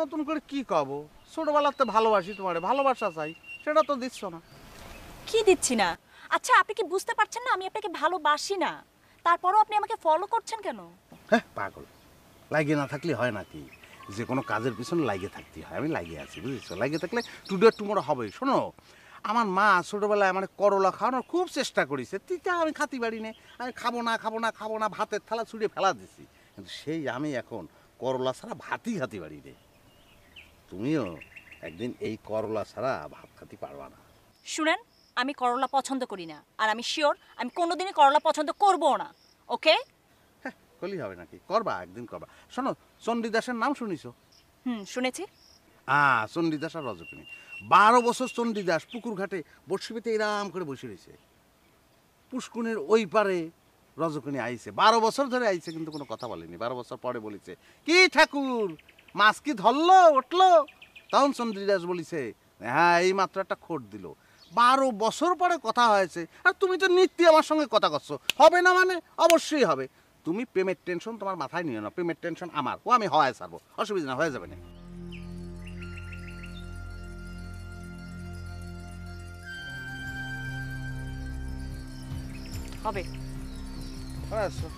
নতুন করে কি কব? ছোটবেলাতে ভালোবাসি তোমারে, ভালোবাসা চাই, সেটা তো দিচ্ছ না। কি দিচ্ছি না? আচ্ছা আপনি কি বুঝতে পারছেন না আমি আপনাকে ভালোবাসি না? তারপরও আপনি আমাকে ফলো করছেন কেন? হ্যাঁ পাগল, লাগে না থাকলে হয় নাকি? যে কোনো কাজের পিছনে লাগে থাকতে হয়। আমি লাগিয়ে আছি, বুঝেছো? লাগিয়ে থাকলে টুডে টুমোরো হবেই। শোনো, আমার মা ছোটবেলায় আমার করলা খাওয়ানোর খুব চেষ্টা করেছে, তিতা আমি খাতি পারি না। আমি খাবো না খাবো না খাবো না, ভাতের থালা ছুঁড়ে ফেলা দিছি। কিন্তু সেই আমি এখন করলা ছাড়া ভাতই খাতি পারি রে। তুমিও একদিন এই করলা ছাড়া ভাত খাতি পারবা না। শুনেন, আমি করলা পছন্দ করি না, আর আমি শিওর আমি কোনোদিনই করলা পছন্দ করবো না। ওকে? হ্যাঁ, করলেই হবে নাকি? করবা, একদিন করবা। শোনো, চণ্ডীদাসের নাম শুনিছো? শুনেছি। চণ্ডীদাস আর রজকিনী, 12 বছর চণ্ডীদাস পুকুর ঘাটে বড়শি পেতে এরাম করে বসে রয়েছে। পুষ্কুনের ওই পারে রজকিনী আইছে, 12 বছর ধরে আইছে, কিন্তু কোনো কথা বলেনি। 12 বছর পরে বলিছে, কি ঠাকুর, মাছ কি ধরলো উঠলো? তখন চণ্ডীদাস বলিছে, হ্যাঁ এই মাত্র একটা খোট দিল। 12 বছর পরে কথা হয়েছে, আর তুমি তো নিত্য আমার সঙ্গে কথা করছো। হবে না মানে? অবশ্যই হবে। তুমি প্রেমের টেনশন তোমার মাথায় নিও না, প্রেমের টেনশন আমার, ও আমি হয় ছাড়বো, অসুবিধা না, হয়ে যাবে না। হবে। আচ্ছা।